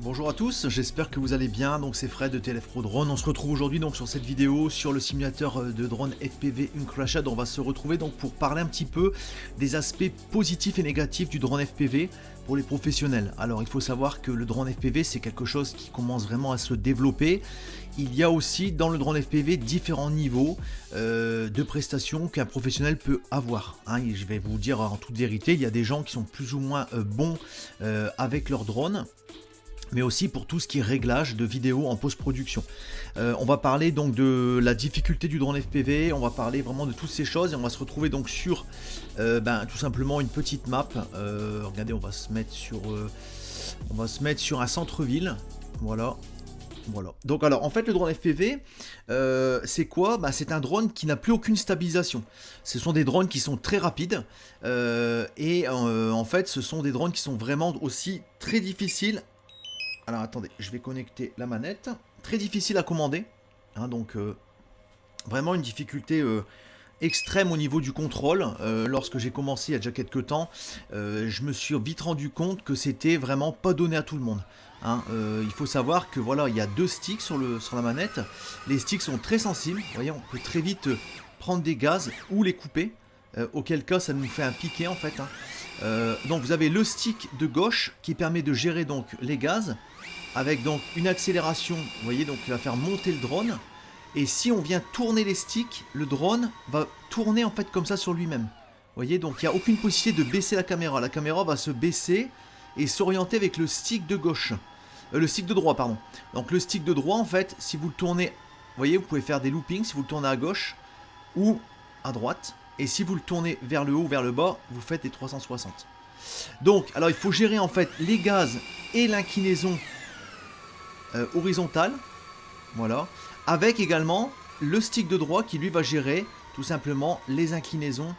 Bonjour à tous, j'espère que vous allez bien, donc c'est Fred de TLF Pro Drone. On se retrouve aujourd'hui donc sur cette vidéo sur le simulateur de drone FPV Uncrashad. On va se retrouver donc pour parler un petit peu des aspects positifs et négatifs du drone FPV pour les professionnels. Alors il faut savoir que le drone FPV c'est quelque chose qui commence vraiment à se développer. Il y a aussi dans le drone FPV différents niveaux de prestations qu'un professionnel peut avoir. Et je vais vous dire en toute vérité, il y a des gens qui sont plus ou moins bons avec leur drone, mais aussi pour tout ce qui est réglage de vidéos en post-production. On va parler donc de la difficulté du drone FPV, on va parler vraiment de toutes ces choses et on va se retrouver donc sur tout simplement une petite map. Regardez, on va se mettre sur un centre-ville. Voilà. Donc alors en fait le drone FPV c'est quoi? C'est un drone qui n'a plus aucune stabilisation. Ce sont des drones qui sont très rapides en fait ce sont des drones qui sont vraiment aussi très difficiles. Alors attendez, je vais connecter la manette. Très difficile à commander. Donc vraiment une difficulté extrême au niveau du contrôle. Lorsque j'ai commencé il y a déjà quelques temps, je me suis vite rendu compte que c'était vraiment pas donné à tout le monde. Il faut savoir que voilà, il y a deux sticks sur la manette. Les sticks sont très sensibles. Vous voyez, on peut très vite prendre des gaz ou les couper. Auquel cas ça nous fait un piqué en fait. Donc vous avez le stick de gauche qui permet de gérer donc les gaz avec donc une accélération, vous voyez, donc qui va faire monter le drone. Et si on vient tourner les sticks, le drone va tourner en fait comme ça sur lui-même. Vous voyez, donc il n'y a aucune possibilité de baisser la caméra. La caméra va se baisser et s'orienter avec le stick de gauche. Le stick de droit, pardon. Donc le stick de droit, en fait, si vous le tournez, vous voyez, vous pouvez faire des loopings si vous le tournez à gauche ou à droite. Et si vous le tournez vers le haut ou vers le bas, vous faites des 360. Donc, alors il faut gérer en fait les gaz et l'inclinaison horizontale. Voilà. Avec également le stick de droit qui lui va gérer tout simplement les inclinaisons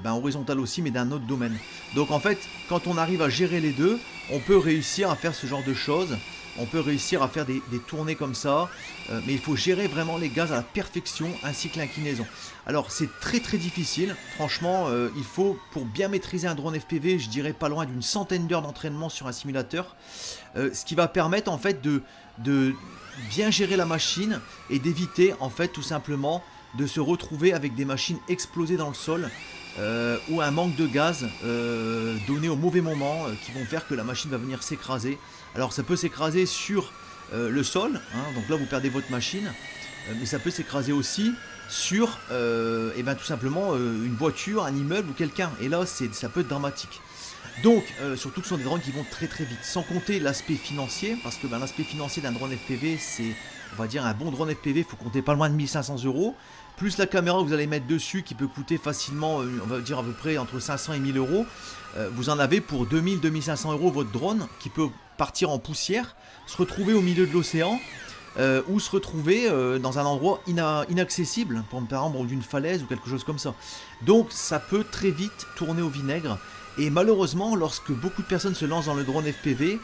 horizontales aussi, mais d'un autre domaine. Donc en fait, quand on arrive à gérer les deux, on peut réussir à faire ce genre de choses. On peut réussir à faire des tournées comme ça, mais il faut gérer vraiment les gaz à la perfection ainsi que l'inclinaison. Alors c'est très très difficile, franchement il faut, pour bien maîtriser un drone FPV, je dirais pas loin d'une centaine d'heures d'entraînement sur un simulateur, ce qui va permettre en fait de bien gérer la machine et d'éviter en fait tout simplement de se retrouver avec des machines explosées dans le sol. Ou un manque de gaz donné au mauvais moment qui vont faire que la machine va venir s'écraser. Alors ça peut s'écraser sur le sol, donc là vous perdez votre machine, mais ça peut s'écraser aussi sur tout simplement une voiture, un immeuble ou quelqu'un, et là ça peut être dramatique. Donc surtout que ce sont des drones qui vont très très vite, sans compter l'aspect financier, parce que l'aspect financier d'un drone FPV, c'est, on va dire, un bon drone FPV, il faut compter pas loin de 1500 €, plus la caméra que vous allez mettre dessus qui peut coûter facilement, on va dire à peu près entre 500 et 1000 €. Vous en avez pour 2000-2500 € votre drone qui peut partir en poussière, se retrouver au milieu de l'océan ou se retrouver dans un endroit inaccessible, par exemple d'une falaise ou quelque chose comme ça. Donc ça peut très vite tourner au vinaigre. Et malheureusement, lorsque beaucoup de personnes se lancent dans le drone FPV,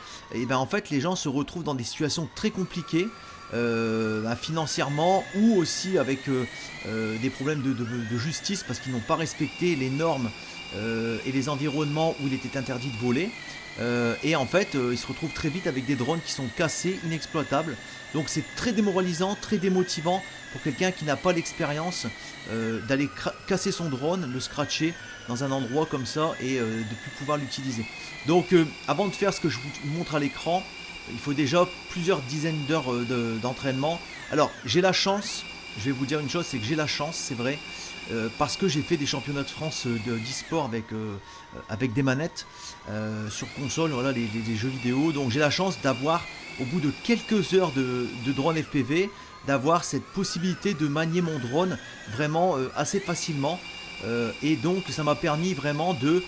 en fait les gens se retrouvent dans des situations très compliquées. Financièrement ou aussi avec des problèmes de justice parce qu'ils n'ont pas respecté les normes et les environnements où il était interdit de voler, et en fait ils se retrouvent très vite avec des drones qui sont cassés, inexploitables. Donc c'est très démoralisant, très démotivant pour quelqu'un qui n'a pas l'expérience d'aller casser son drone, le scratcher dans un endroit comme ça et de ne plus pouvoir l'utiliser. Donc avant de faire ce que je vous montre à l'écran, il faut déjà plusieurs dizaines d'heures d'entraînement. Alors j'ai la chance, je vais vous dire une chose, c'est que j'ai la chance, c'est vrai, parce que j'ai fait des championnats de France d'e-sport avec des manettes sur console, voilà, les jeux vidéo. Donc j'ai la chance d'avoir, au bout de quelques heures de drone FPV, d'avoir cette possibilité de manier mon drone vraiment assez facilement. Et donc ça m'a permis vraiment de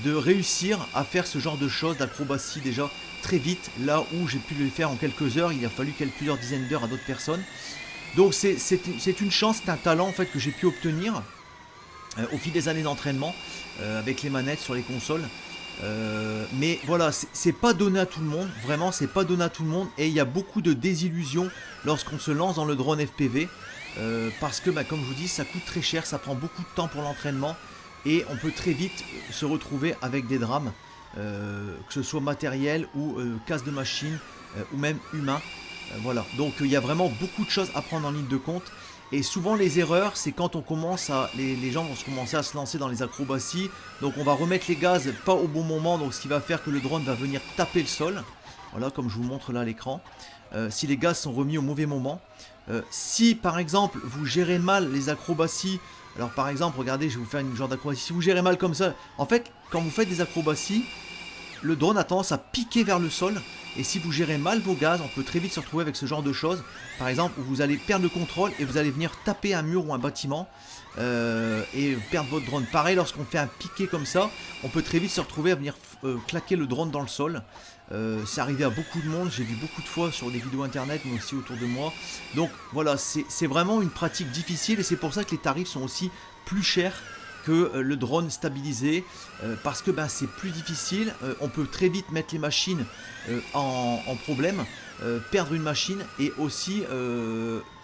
réussir à faire ce genre de choses, d'acrobatie déjà très vite, là où j'ai pu le faire en quelques heures, il a fallu plusieurs dizaines d'heures à d'autres personnes. Donc c'est une chance, c'est un talent en fait que j'ai pu obtenir au fil des années d'entraînement avec les manettes sur les consoles. Mais voilà, c'est pas donné à tout le monde, vraiment c'est pas donné à tout le monde, et il y a beaucoup de désillusions lorsqu'on se lance dans le drone FPV parce que comme je vous dis, ça coûte très cher, ça prend beaucoup de temps pour l'entraînement et on peut très vite se retrouver avec des drames que ce soit matériel ou casse de machine ou même humain. Voilà, donc il y a vraiment beaucoup de choses à prendre en ligne de compte. Et souvent les erreurs, c'est quand on commence à... Les gens vont commencer à se lancer dans les acrobaties. Donc on va remettre les gaz pas au bon moment, donc ce qui va faire que le drone va venir taper le sol. Voilà, comme je vous montre là à l'écran. Si les gaz sont remis au mauvais moment. Si par exemple vous gérez mal les acrobaties, alors par exemple, regardez, je vais vous faire une genre d'acrobatie. Si vous gérez mal comme ça, en fait, quand vous faites des acrobaties, le drone a tendance à piquer vers le sol. Et si vous gérez mal vos gaz, on peut très vite se retrouver avec ce genre de choses. Par exemple, où vous allez perdre le contrôle et vous allez venir taper un mur ou un bâtiment et perdre votre drone. Pareil, lorsqu'on fait un piqué comme ça, on peut très vite se retrouver à venir claquer le drone dans le sol. C'est arrivé à beaucoup de monde, j'ai vu beaucoup de fois sur des vidéos internet, mais aussi autour de moi. Donc voilà, c'est vraiment une pratique difficile et c'est pour ça que les tarifs sont aussi plus chers que le drone stabilisé, parce que c'est plus difficile, on peut très vite mettre les machines en problème, perdre une machine, et aussi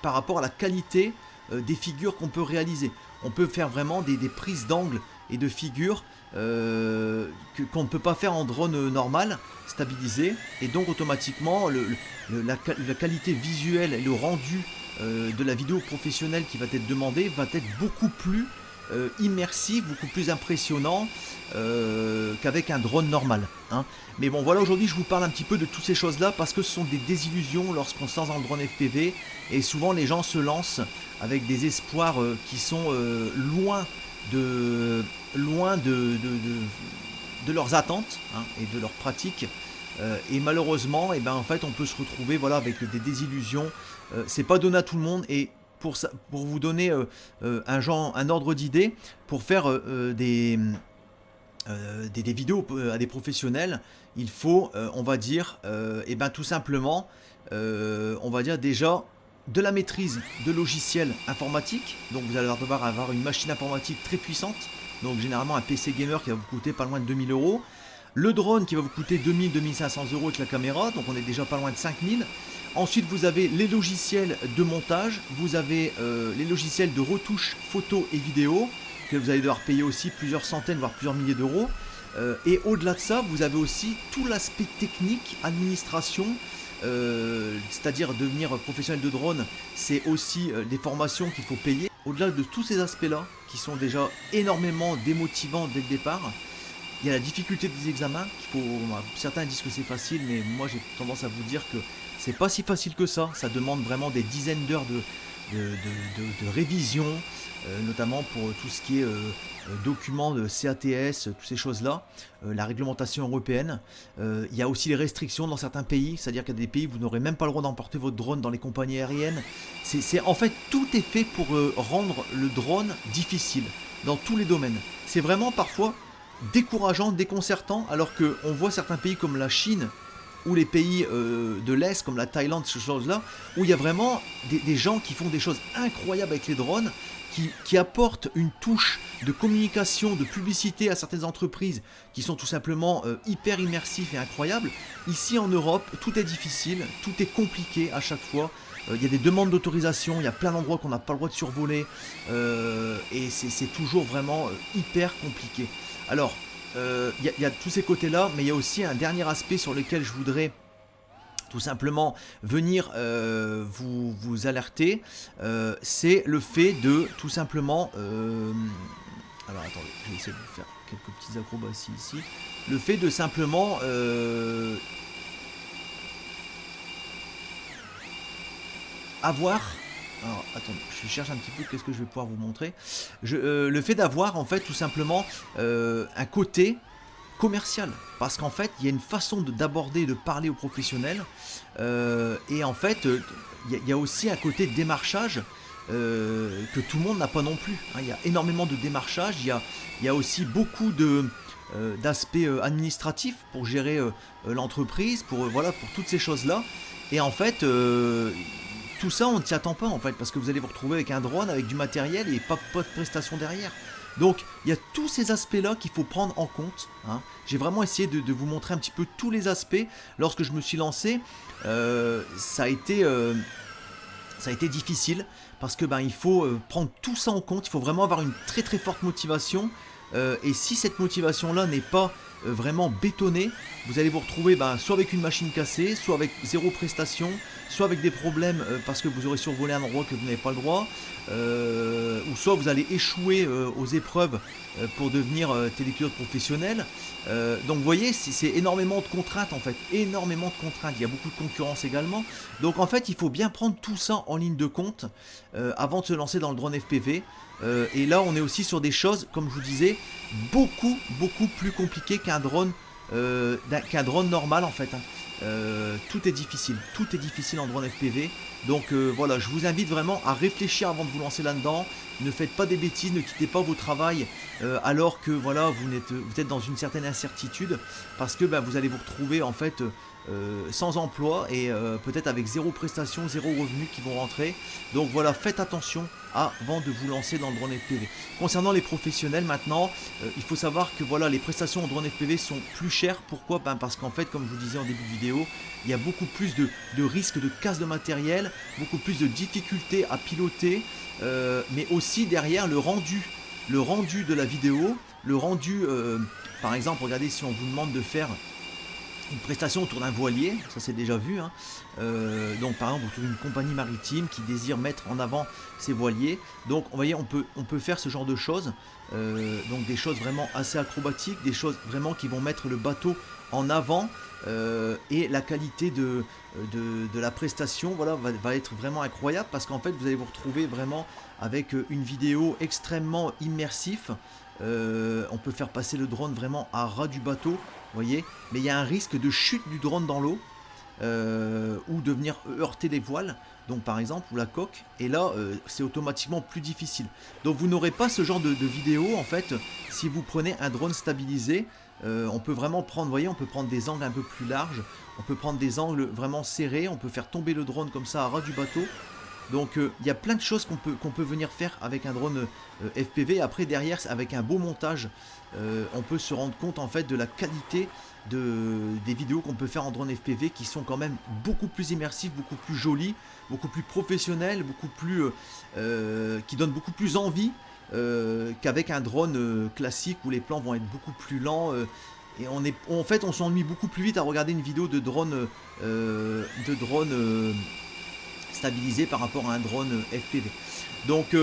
par rapport à la qualité des figures qu'on peut réaliser. On peut faire vraiment des prises d'angle et de figures qu'on ne peut pas faire en drone normal, stabilisé, et donc automatiquement la qualité visuelle et le rendu de la vidéo professionnelle qui va être demandée va être beaucoup plus immersif, beaucoup plus impressionnant qu'avec un drone normal, hein. Mais bon, voilà, aujourd'hui je vous parle un petit peu de toutes ces choses là parce que ce sont des désillusions lorsqu'on se lance dans le drone FPV, et souvent les gens se lancent avec des espoirs qui sont loin de leurs attentes, hein, et de leurs pratiques, et malheureusement en fait on peut se retrouver, voilà, avec des désillusions. C'est pas donné à tout le monde, et pour vous donner un ordre d'idée, pour faire des vidéos à des professionnels, il faut, on va dire, tout simplement, on va dire déjà de la maîtrise de logiciels informatiques. Donc vous allez devoir avoir une machine informatique très puissante, donc généralement un PC gamer qui va vous coûter pas loin de 2000 euros. Le drone qui va vous coûter 2000-2500 euros avec la caméra, donc on est déjà pas loin de 5000. Ensuite, vous avez les logiciels de montage, vous avez les logiciels de retouche photo et vidéo, que vous allez devoir payer aussi plusieurs centaines, voire plusieurs milliers d'euros. Et au-delà de ça, vous avez aussi tout l'aspect technique, administration, c'est-à-dire devenir professionnel de drone, c'est aussi des formations qu'il faut payer. Au-delà de tous ces aspects-là, qui sont déjà énormément démotivants dès le départ, il y a la difficulté des examens, certains disent que c'est facile, mais moi j'ai tendance à vous dire que c'est pas si facile que ça. Ça demande vraiment des dizaines d'heures de révision, notamment pour tout ce qui est documents de CATS, toutes ces choses-là, la réglementation européenne. Il y a aussi les restrictions dans certains pays, c'est-à-dire qu'il y a des pays où vous n'aurez même pas le droit d'emporter votre drone dans les compagnies aériennes. En fait, tout est fait pour rendre le drone difficile dans tous les domaines. C'est vraiment parfois décourageant, déconcertant, alors qu'on voit certains pays comme la Chine ou les pays de l'Est comme la Thaïlande, ces choses-là, où il y a vraiment des gens qui font des choses incroyables avec les drones, qui apportent une touche de communication, de publicité à certaines entreprises qui sont tout simplement hyper immersifs et incroyables. Ici en Europe, tout est difficile, tout est compliqué à chaque fois. Il y a des demandes d'autorisation, il y a plein d'endroits qu'on n'a pas le droit de survoler, et c'est toujours vraiment hyper compliqué. Alors, il y a tous ces côtés-là, mais il y a aussi un dernier aspect sur lequel je voudrais tout simplement venir vous alerter, c'est le fait de tout simplement... alors attendez, je vais essayer de vous faire quelques petites acrobaties ici. Le fait de simplement... avoir... Alors attendez, je cherche un petit peu qu'est-ce que je vais pouvoir vous montrer. Le fait d'avoir en fait tout simplement un côté commercial, parce qu'en fait il y a une façon d'aborder, de parler aux professionnels, et en fait il y a aussi un côté démarchage que tout le monde n'a pas non plus, hein. Il y a énormément de démarchage, il y a aussi beaucoup d'aspects administratifs pour gérer l'entreprise, pour toutes ces choses là, et en fait tout ça on ne s'y attend pas en fait, parce que vous allez vous retrouver avec un drone, avec du matériel et pas de prestations derrière. Donc il y a tous ces aspects là qu'il faut prendre en compte, hein. J'ai vraiment essayé de vous montrer un petit peu tous les aspects. Lorsque je me suis lancé, ça a été difficile, parce que il faut prendre tout ça en compte. Il faut vraiment avoir une très très forte motivation, et si cette motivation là n'est pas vraiment bétonné. Vous allez vous retrouver soit avec une machine cassée, soit avec zéro prestation, soit avec des problèmes parce que vous aurez survolé un endroit que vous n'avez pas le droit, ou soit vous allez échouer aux épreuves pour devenir télépilote professionnel. Donc vous voyez, c'est énormément de contraintes en fait, énormément de contraintes. Il y a beaucoup de concurrence également. Donc en fait, il faut bien prendre tout ça en ligne de compte avant de se lancer dans le drone FPV. Et là, on est aussi sur des choses, comme je vous disais, beaucoup plus compliquées qu'un drone normal en fait. Tout est difficile en drone FPV. Donc voilà, je vous invite vraiment à réfléchir avant de vous lancer là-dedans. Ne faites pas des bêtises, ne quittez pas vos travails alors que voilà, vous êtes dans une certaine incertitude, parce que vous allez vous retrouver en fait sans emploi et peut-être avec zéro prestation, zéro revenu qui vont rentrer. Donc voilà, faites attention avant de vous lancer dans le drone FPV. Concernant les professionnels maintenant, il faut savoir que voilà, les prestations en drone FPV sont plus chères. Pourquoi? Parce qu'en fait, comme je vous disais en début de vidéo, il y a beaucoup plus de risques de casse de matériel, beaucoup plus de difficultés à piloter, mais aussi derrière le rendu de la vidéo, le rendu, par exemple, regardez, si on vous demande de faire une prestation autour d'un voilier, ça c'est déjà vu, hein. Donc par exemple autour d'une compagnie maritime qui désire mettre en avant ses voiliers, donc vous voyez, on peut faire ce genre de choses, donc des choses vraiment assez acrobatiques, des choses vraiment qui vont mettre le bateau en avant, et la qualité de la prestation, voilà, va être vraiment incroyable, parce qu'en fait vous allez vous retrouver vraiment avec une vidéo extrêmement immersif. On peut faire passer le drone vraiment à ras du bateau, voyez, mais il y a un risque de chute du drone dans l'eau, ou de venir heurter les voiles, donc par exemple, ou la coque, et là c'est automatiquement plus difficile. Donc vous n'aurez pas ce genre de vidéo en fait si vous prenez un drone stabilisé. On peut vraiment prendre, voyez, on peut prendre des angles un peu plus larges, on peut prendre des angles vraiment serrés, on peut faire tomber le drone comme ça à ras du bateau. Donc il y a plein de choses qu'on peut venir faire avec un drone FPV. Après derrière, avec un beau montage, on peut se rendre compte en fait de la qualité des vidéos qu'on peut faire en drone FPV, qui sont quand même beaucoup plus immersifs, beaucoup plus jolis, beaucoup plus professionnels, beaucoup plus qui donnent beaucoup plus envie qu'avec un drone classique où les plans vont être beaucoup plus lents. Et en fait, on s'ennuie beaucoup plus vite à regarder une vidéo de drone stabilisé par rapport à un drone FPV. Donc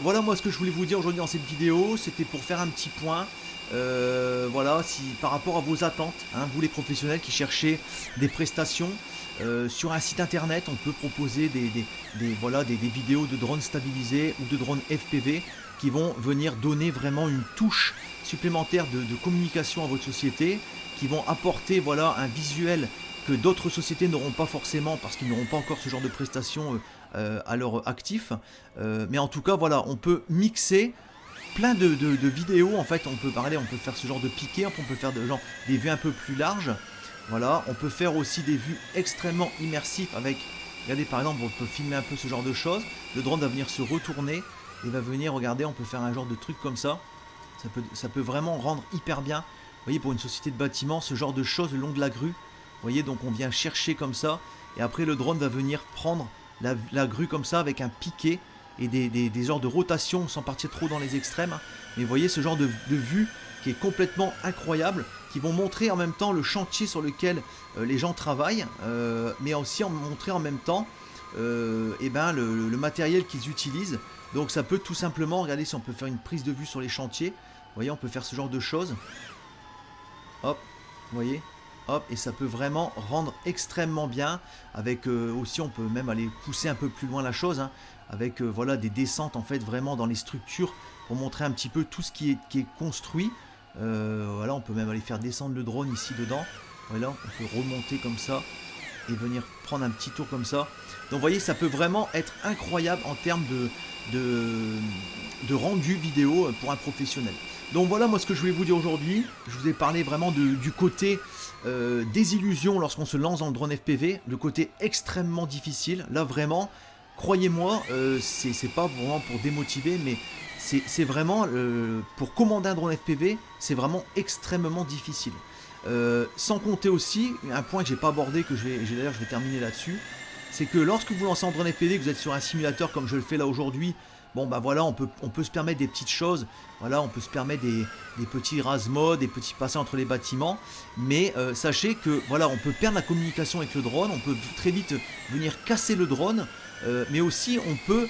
voilà, moi ce que je voulais vous dire aujourd'hui dans cette vidéo, c'était pour faire un petit point. Voilà, si par rapport à vos attentes, hein, vous les professionnels qui cherchez des prestations sur un site internet, on peut proposer des vidéos de drones stabilisés ou de drones FPV qui vont venir donner vraiment une touche supplémentaire de communication à votre société, qui vont apporter voilà un visuel que d'autres sociétés n'auront pas forcément, parce qu'ils n'auront pas encore ce genre de prestations à leur actif. Mais en tout cas, voilà, on peut mixer plein de vidéos. En fait, on peut faire ce genre de piqué, on peut faire des vues un peu plus larges. Voilà, on peut faire aussi des vues extrêmement immersives avec, regardez par exemple, on peut filmer un peu ce genre de choses. Le drone va venir se retourner et va venir, regardez, on peut faire un genre de truc comme ça. Ça peut vraiment rendre hyper bien. Vous voyez, pour une société de bâtiment, ce genre de choses le long de la grue. Vous voyez, donc on vient chercher comme ça, et après le drone va venir prendre la grue comme ça avec un piqué et des genres de rotation sans partir trop dans les extrêmes. Mais vous voyez ce genre de vue qui est complètement incroyable, qui vont montrer en même temps le chantier sur lequel les gens travaillent, mais aussi montrer en même temps le matériel qu'ils utilisent. Donc ça peut tout simplement, regardez, si on peut faire une prise de vue sur les chantiers, vous voyez, on peut faire ce genre de choses. Hop, vous voyez. Hop, et ça peut vraiment rendre extrêmement bien, avec aussi on peut même aller pousser un peu plus loin la chose, hein, avec voilà des descentes en fait vraiment dans les structures pour montrer un petit peu tout ce qui est construit. Voilà, on peut même aller faire descendre le drone ici dedans. Voilà, on peut remonter comme ça et venir prendre un petit tour comme ça. Donc vous voyez, ça peut vraiment être incroyable en termes de rendu vidéo pour un professionnel. Donc voilà, moi ce que je voulais vous dire aujourd'hui, je vous ai parlé vraiment du côté désillusion lorsqu'on se lance dans le drone FPV, le côté extrêmement difficile. Là vraiment, croyez-moi, c'est pas vraiment pour démotiver, mais c'est vraiment pour commander un drone FPV, c'est vraiment extrêmement difficile. Sans compter aussi un point que j'ai pas abordé, que je vais terminer là-dessus, c'est que lorsque vous lancez en drone FPV, que vous êtes sur un simulateur comme je le fais là aujourd'hui, bon bah voilà, on peut se permettre des petites choses, voilà, on peut se permettre des petits rase-mods, des petits passages entre les bâtiments, mais sachez que voilà, on peut perdre la communication avec le drone, on peut très vite venir casser le drone, mais aussi on peut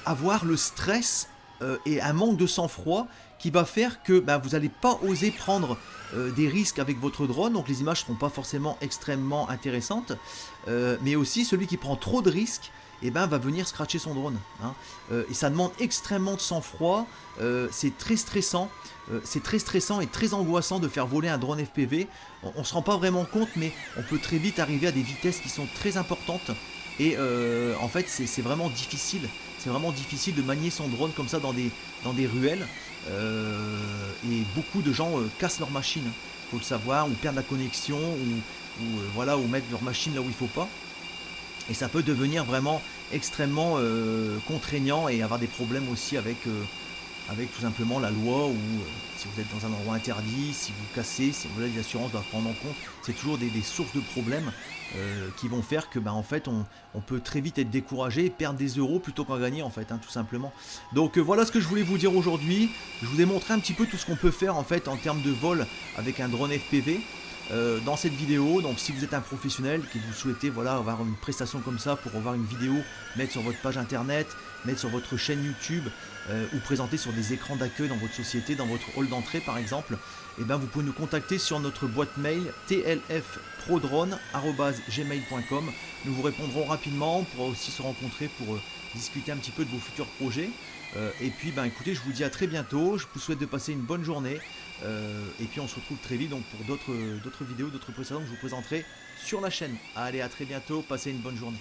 avoir le stress et un manque de sang-froid qui va faire que bah, vous n'allez pas oser prendre des risques avec votre drone, donc les images ne seront pas forcément extrêmement intéressantes, mais aussi celui qui prend trop de risques eh ben, va venir scratcher son drone. Hein. Et ça demande extrêmement de sang-froid, c'est très stressant et très angoissant de faire voler un drone FPV. On ne se rend pas vraiment compte, mais on peut très vite arriver à des vitesses qui sont très importantes. Et en fait, c'est vraiment difficile. C'est vraiment difficile de manier son drone comme ça dans des ruelles. Et beaucoup de gens cassent leur machine, faut le savoir, ou perdent la connexion, voilà, ou mettent leur machine là où il faut pas. Et ça peut devenir vraiment extrêmement contraignant et avoir des problèmes aussi avec tout simplement la loi ou si vous êtes dans un endroit interdit, si vous cassez, si vous avez des assurances doivent prendre en compte, c'est toujours des sources de problèmes qui vont faire que en fait on peut très vite être découragé et perdre des euros plutôt qu'en gagner en fait, hein, tout simplement. Donc voilà ce que je voulais vous dire aujourd'hui. Je vous ai montré un petit peu tout ce qu'on peut faire en fait en termes de vol avec un drone FPV. Dans cette vidéo, donc si vous êtes un professionnel que vous souhaitez voilà, avoir une prestation comme ça pour avoir une vidéo, mettre sur votre page internet, mettre sur votre chaîne YouTube ou présenter sur des écrans d'accueil dans votre société, dans votre hall d'entrée par exemple, et ben vous pouvez nous contacter sur notre boîte mail tlfprodrone@gmail.com. Nous vous répondrons rapidement, on pourra aussi se rencontrer pour discuter un petit peu de vos futurs projets. Et puis écoutez, je vous dis à très bientôt, je vous souhaite de passer une bonne journée et puis on se retrouve très vite donc pour d'autres vidéos, d'autres prestations que je vous présenterai sur la chaîne. Allez, à très bientôt, passez une bonne journée.